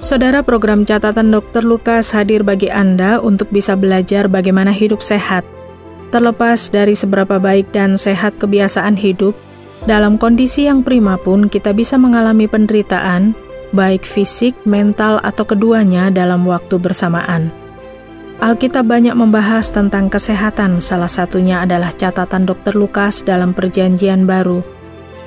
Saudara, program Catatan Dr. Lukas hadir bagi Anda untuk bisa belajar bagaimana hidup sehat. Terlepas dari seberapa baik dan sehat kebiasaan hidup, dalam kondisi yang prima pun kita bisa mengalami penderitaan, baik fisik, mental, atau keduanya dalam waktu bersamaan. Alkitab banyak membahas tentang kesehatan, salah satunya adalah catatan Dr. Lukas dalam Perjanjian Baru.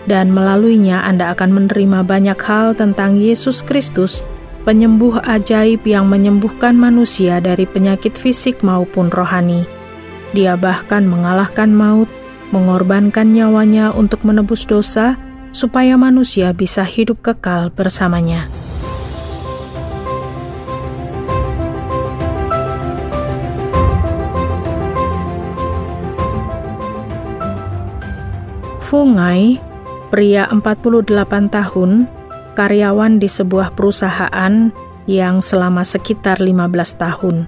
Dan melaluinya Anda akan menerima banyak hal tentang Yesus Kristus, penyembuh ajaib yang menyembuhkan manusia dari penyakit fisik maupun rohani. Dia bahkan mengalahkan maut, mengorbankan nyawanya untuk menebus dosa, supaya manusia bisa hidup kekal bersamanya. Fungai, pria 48 tahun, karyawan di sebuah perusahaan yang selama sekitar 15 tahun.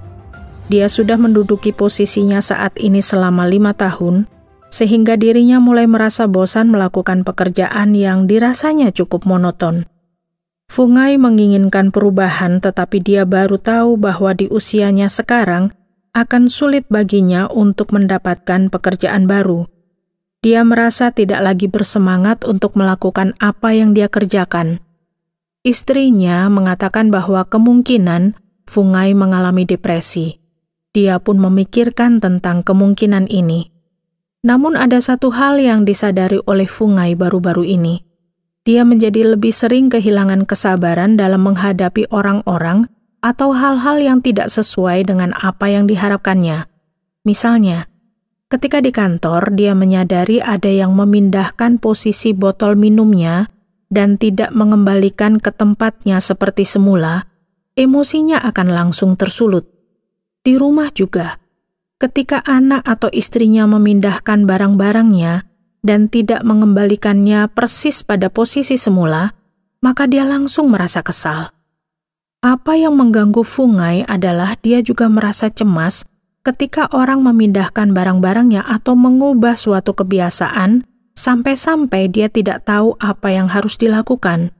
Dia sudah menduduki posisinya saat ini selama 5 tahun, sehingga dirinya mulai merasa bosan melakukan pekerjaan yang dirasanya cukup monoton. Fungai menginginkan perubahan, tetapi dia baru tahu bahwa di usianya sekarang akan sulit baginya untuk mendapatkan pekerjaan baru. Dia merasa tidak lagi bersemangat untuk melakukan apa yang dia kerjakan. Istrinya mengatakan bahwa kemungkinan Fungai mengalami depresi. Dia pun memikirkan tentang kemungkinan ini. Namun ada satu hal yang disadari oleh Fungai baru-baru ini. Dia menjadi lebih sering kehilangan kesabaran dalam menghadapi orang-orang atau hal-hal yang tidak sesuai dengan apa yang diharapkannya. Misalnya, ketika di kantor dia menyadari ada yang memindahkan posisi botol minumnya dan tidak mengembalikan ke tempatnya seperti semula, emosinya akan langsung tersulut. Di rumah juga, ketika anak atau istrinya memindahkan barang-barangnya dan tidak mengembalikannya persis pada posisi semula, maka dia langsung merasa kesal. Apa yang mengganggu Fungai adalah dia juga merasa cemas ketika orang memindahkan barang-barangnya atau mengubah suatu kebiasaan, sampai-sampai dia tidak tahu apa yang harus dilakukan.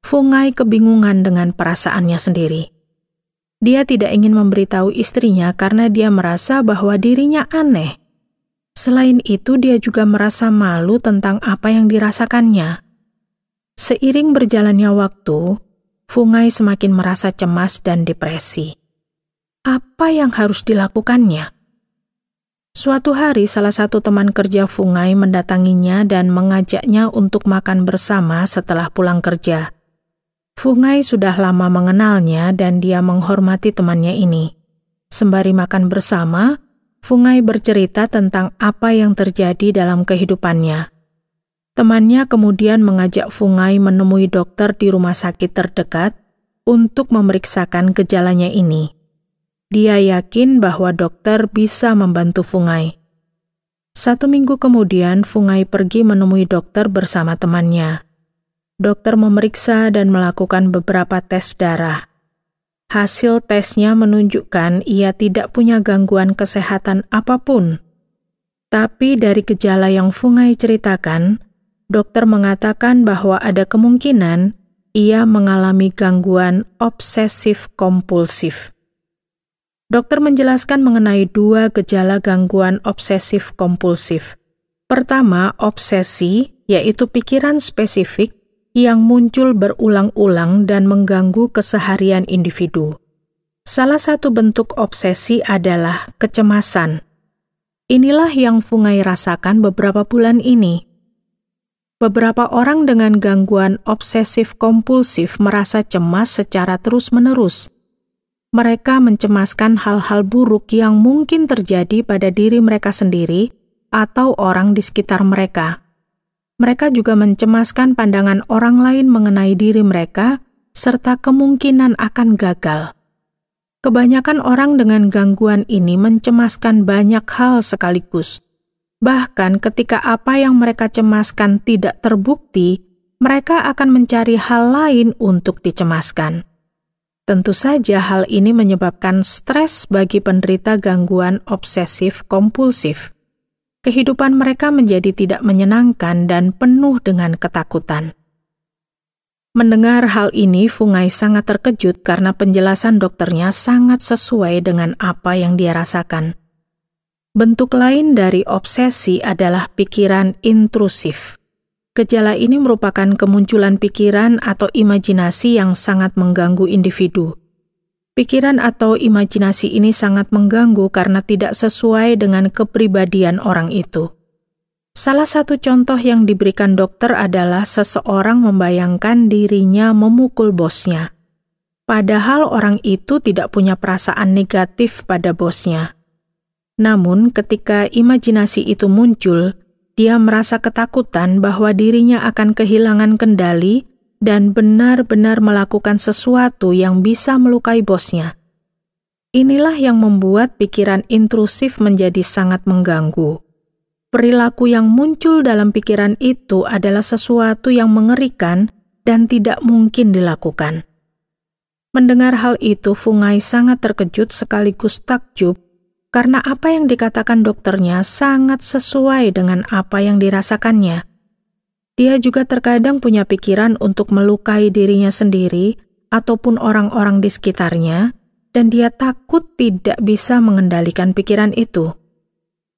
Fungai kebingungan dengan perasaannya sendiri. Dia tidak ingin memberitahu istrinya karena dia merasa bahwa dirinya aneh. Selain itu, dia juga merasa malu tentang apa yang dirasakannya. Seiring berjalannya waktu, Fungai semakin merasa cemas dan depresi. Apa yang harus dilakukannya? Suatu hari, salah satu teman kerja Fungai mendatanginya dan mengajaknya untuk makan bersama setelah pulang kerja. Fungai sudah lama mengenalnya dan dia menghormati temannya ini. Sembari makan bersama, Fungai bercerita tentang apa yang terjadi dalam kehidupannya. Temannya kemudian mengajak Fungai menemui dokter di rumah sakit terdekat untuk memeriksakan gejalanya ini. Dia yakin bahwa dokter bisa membantu Fungai. 1 minggu kemudian, Fungai pergi menemui dokter bersama temannya. Dokter memeriksa dan melakukan beberapa tes darah. Hasil tesnya menunjukkan ia tidak punya gangguan kesehatan apapun. Tapi dari gejala yang Fungai ceritakan, dokter mengatakan bahwa ada kemungkinan ia mengalami gangguan obsesif-kompulsif. Dokter menjelaskan mengenai 2 gejala gangguan obsesif-kompulsif. Pertama, obsesi, yaitu pikiran spesifik yang muncul berulang-ulang dan mengganggu keseharian individu. Salah satu bentuk obsesi adalah kecemasan. Inilah yang Fungai rasakan beberapa bulan ini. Beberapa orang dengan gangguan obsesif-kompulsif merasa cemas secara terus-menerus. Mereka mencemaskan hal-hal buruk yang mungkin terjadi pada diri mereka sendiri atau orang di sekitar mereka. Mereka juga mencemaskan pandangan orang lain mengenai diri mereka, serta kemungkinan akan gagal. Kebanyakan orang dengan gangguan ini mencemaskan banyak hal sekaligus. Bahkan ketika apa yang mereka cemaskan tidak terbukti, mereka akan mencari hal lain untuk dicemaskan. Tentu saja hal ini menyebabkan stres bagi penderita gangguan obsesif-kompulsif. Kehidupan mereka menjadi tidak menyenangkan dan penuh dengan ketakutan. Mendengar hal ini, Fungai sangat terkejut karena penjelasan dokternya sangat sesuai dengan apa yang dia rasakan. Bentuk lain dari obsesi adalah pikiran intrusif. Gejala ini merupakan kemunculan pikiran atau imajinasi yang sangat mengganggu individu. Pikiran atau imajinasi ini sangat mengganggu karena tidak sesuai dengan kepribadian orang itu. Salah satu contoh yang diberikan dokter adalah seseorang membayangkan dirinya memukul bosnya. Padahal orang itu tidak punya perasaan negatif pada bosnya. Namun ketika imajinasi itu muncul, dia merasa ketakutan bahwa dirinya akan kehilangan kendali dan benar-benar melakukan sesuatu yang bisa melukai bosnya. Inilah yang membuat pikiran intrusif menjadi sangat mengganggu. Perilaku yang muncul dalam pikiran itu adalah sesuatu yang mengerikan dan tidak mungkin dilakukan. Mendengar hal itu, Fungai sangat terkejut sekaligus takjub karena apa yang dikatakan dokternya sangat sesuai dengan apa yang dirasakannya. Dia juga terkadang punya pikiran untuk melukai dirinya sendiri ataupun orang-orang di sekitarnya, dan dia takut tidak bisa mengendalikan pikiran itu.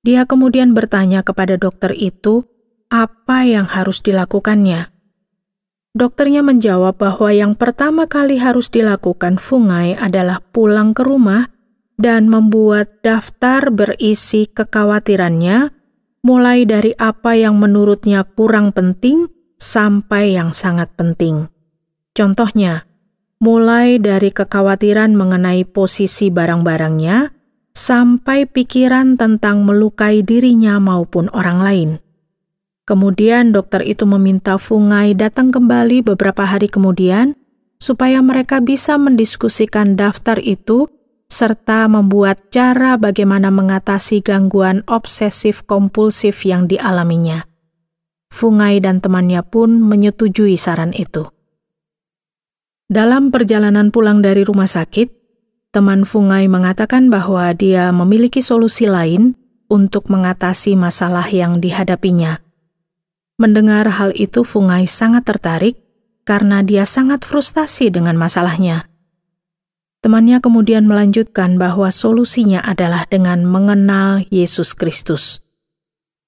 Dia kemudian bertanya kepada dokter itu apa yang harus dilakukannya. Dokternya menjawab bahwa yang pertama kali harus dilakukan Fungai adalah pulang ke rumah dan membuat daftar berisi kekhawatirannya, mulai dari apa yang menurutnya kurang penting sampai yang sangat penting. Contohnya, mulai dari kekhawatiran mengenai posisi barang-barangnya, sampai pikiran tentang melukai dirinya maupun orang lain. Kemudian dokter itu meminta Fungai datang kembali beberapa hari kemudian supaya mereka bisa mendiskusikan daftar itu serta membuat cara bagaimana mengatasi gangguan obsesif-kompulsif yang dialaminya. Fungai dan temannya pun menyetujui saran itu. Dalam perjalanan pulang dari rumah sakit, teman Fungai mengatakan bahwa dia memiliki solusi lain untuk mengatasi masalah yang dihadapinya. Mendengar hal itu, Fungai sangat tertarik karena dia sangat frustasi dengan masalahnya. Temannya kemudian melanjutkan bahwa solusinya adalah dengan mengenal Yesus Kristus.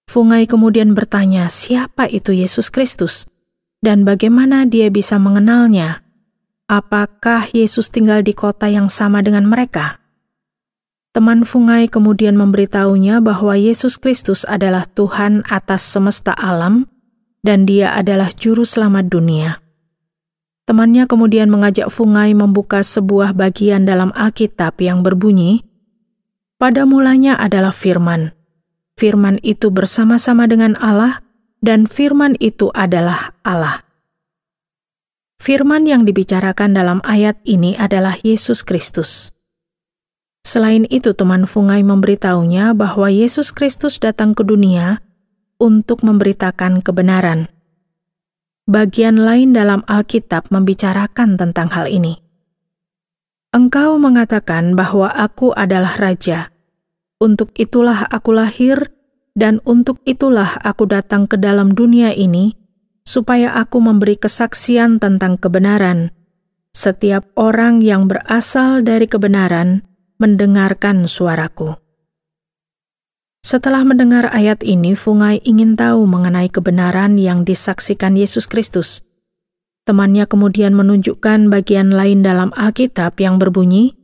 Fungai kemudian bertanya, siapa itu Yesus Kristus dan bagaimana dia bisa mengenalnya? Apakah Yesus tinggal di kota yang sama dengan mereka? Teman Fungai kemudian memberitahunya bahwa Yesus Kristus adalah Tuhan atas semesta alam dan Dia adalah Juru Selamat dunia. Temannya kemudian mengajak Fungai membuka sebuah bagian dalam Alkitab yang berbunyi, "Pada mulanya adalah Firman. Firman itu bersama-sama dengan Allah, dan Firman itu adalah Allah." Firman yang dibicarakan dalam ayat ini adalah Yesus Kristus. Selain itu, teman Fungai memberitahunya bahwa Yesus Kristus datang ke dunia untuk memberitakan kebenaran. Bagian lain dalam Alkitab membicarakan tentang hal ini. "Engkau mengatakan bahwa aku adalah raja. Untuk itulah aku lahir, dan untuk itulah aku datang ke dalam dunia ini, supaya aku memberi kesaksian tentang kebenaran. Setiap orang yang berasal dari kebenaran mendengarkan suaraku." Setelah mendengar ayat ini, Fungai ingin tahu mengenai kebenaran yang disaksikan Yesus Kristus. Temannya kemudian menunjukkan bagian lain dalam Alkitab yang berbunyi,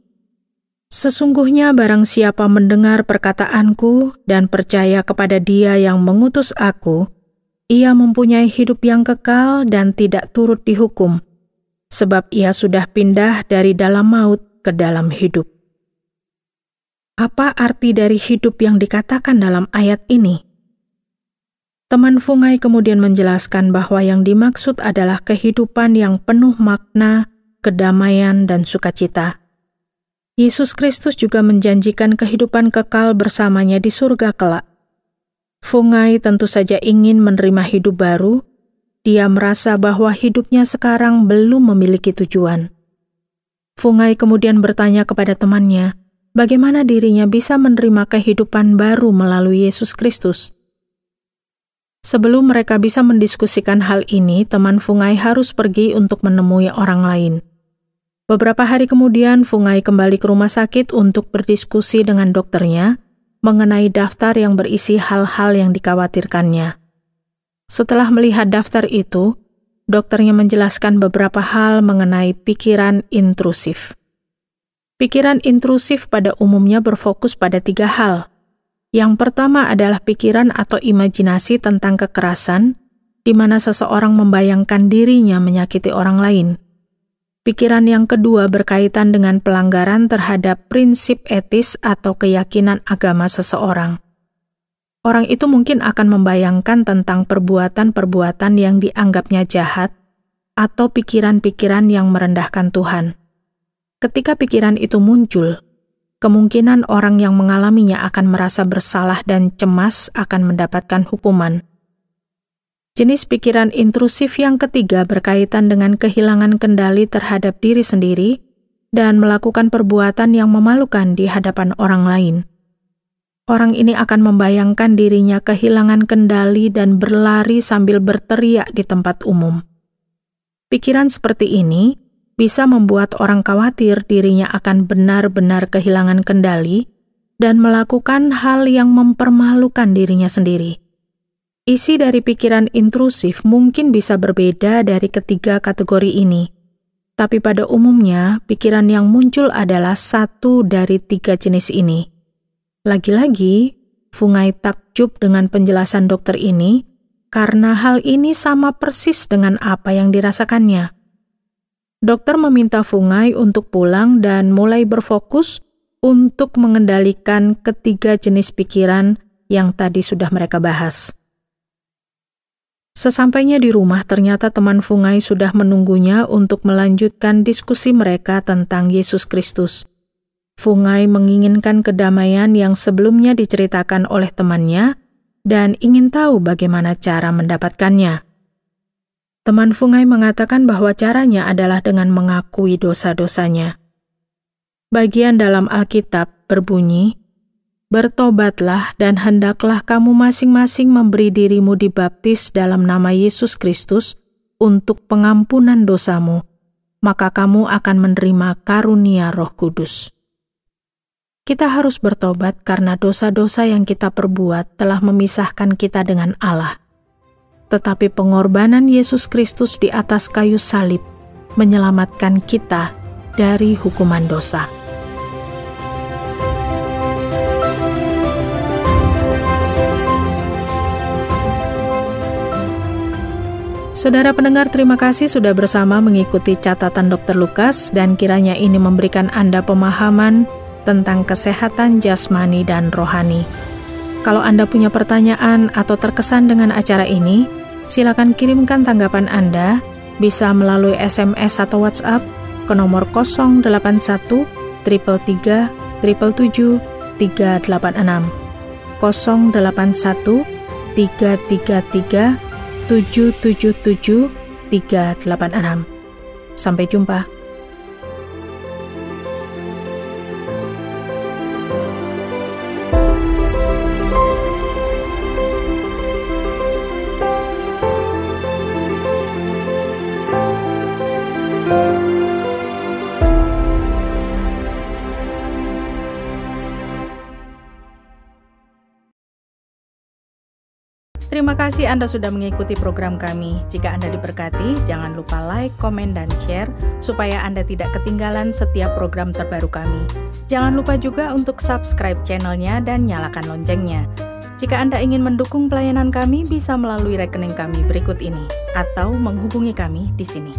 "Sesungguhnya barang siapa mendengar perkataanku dan percaya kepada Dia yang mengutus aku, ia mempunyai hidup yang kekal dan tidak turut dihukum, sebab ia sudah pindah dari dalam maut ke dalam hidup." Apa arti dari hidup yang dikatakan dalam ayat ini? Teman Fungai kemudian menjelaskan bahwa yang dimaksud adalah kehidupan yang penuh makna, kedamaian, dan sukacita. Yesus Kristus juga menjanjikan kehidupan kekal bersamanya di surga kelak. Fungai tentu saja ingin menerima hidup baru. Dia merasa bahwa hidupnya sekarang belum memiliki tujuan. Fungai kemudian bertanya kepada temannya, bagaimana dirinya bisa menerima kehidupan baru melalui Yesus Kristus. Sebelum mereka bisa mendiskusikan hal ini, teman Fungai harus pergi untuk menemui orang lain. Beberapa hari kemudian, Fungai kembali ke rumah sakit untuk berdiskusi dengan dokternya mengenai daftar yang berisi hal-hal yang dikhawatirkannya. Setelah melihat daftar itu, dokternya menjelaskan beberapa hal mengenai pikiran intrusif. Pikiran intrusif pada umumnya berfokus pada 3 hal. Yang pertama adalah pikiran atau imajinasi tentang kekerasan, di mana seseorang membayangkan dirinya menyakiti orang lain. Pikiran yang kedua berkaitan dengan pelanggaran terhadap prinsip etis atau keyakinan agama seseorang. Orang itu mungkin akan membayangkan tentang perbuatan-perbuatan yang dianggapnya jahat atau pikiran-pikiran yang merendahkan Tuhan. Ketika pikiran itu muncul, kemungkinan orang yang mengalaminya akan merasa bersalah dan cemas akan mendapatkan hukuman. Jenis pikiran intrusif yang ketiga berkaitan dengan kehilangan kendali terhadap diri sendiri dan melakukan perbuatan yang memalukan di hadapan orang lain. Orang ini akan membayangkan dirinya kehilangan kendali dan berlari sambil berteriak di tempat umum. Pikiran seperti ini bisa membuat orang khawatir dirinya akan benar-benar kehilangan kendali dan melakukan hal yang mempermalukan dirinya sendiri. Isi dari pikiran intrusif mungkin bisa berbeda dari ketiga kategori ini, tapi pada umumnya pikiran yang muncul adalah satu dari 3 jenis ini. Lagi-lagi, Fungai takjub dengan penjelasan dokter ini karena hal ini sama persis dengan apa yang dirasakannya. Dokter meminta Fungai untuk pulang dan mulai berfokus untuk mengendalikan ketiga jenis pikiran yang tadi sudah mereka bahas. Sesampainya di rumah, ternyata teman Fungai sudah menunggunya untuk melanjutkan diskusi mereka tentang Yesus Kristus. Fungai menginginkan kedamaian yang sebelumnya diceritakan oleh temannya dan ingin tahu bagaimana cara mendapatkannya. Teman Fungai mengatakan bahwa caranya adalah dengan mengakui dosa-dosanya. Bagian dalam Alkitab berbunyi, "Bertobatlah dan hendaklah kamu masing-masing memberi dirimu dibaptis dalam nama Yesus Kristus untuk pengampunan dosamu, maka kamu akan menerima karunia Roh Kudus." Kita harus bertobat karena dosa-dosa yang kita perbuat telah memisahkan kita dengan Allah. Tetapi pengorbanan Yesus Kristus di atas kayu salib menyelamatkan kita dari hukuman dosa. Saudara pendengar, terima kasih sudah bersama mengikuti catatan Dr. Lukas, dan kiranya ini memberikan Anda pemahaman tentang kesehatan jasmani dan rohani. Kalau Anda punya pertanyaan atau terkesan dengan acara ini, silakan kirimkan tanggapan Anda, bisa melalui SMS atau WhatsApp ke nomor 081 333 777 386, 081 333 777 386. Sampai jumpa. Terima kasih Anda sudah mengikuti program kami. Jika Anda diberkati, jangan lupa like, komen, dan share supaya Anda tidak ketinggalan setiap program terbaru kami. Jangan lupa juga untuk subscribe channelnya dan nyalakan loncengnya. Jika Anda ingin mendukung pelayanan kami, bisa melalui rekening kami berikut ini atau menghubungi kami di sini.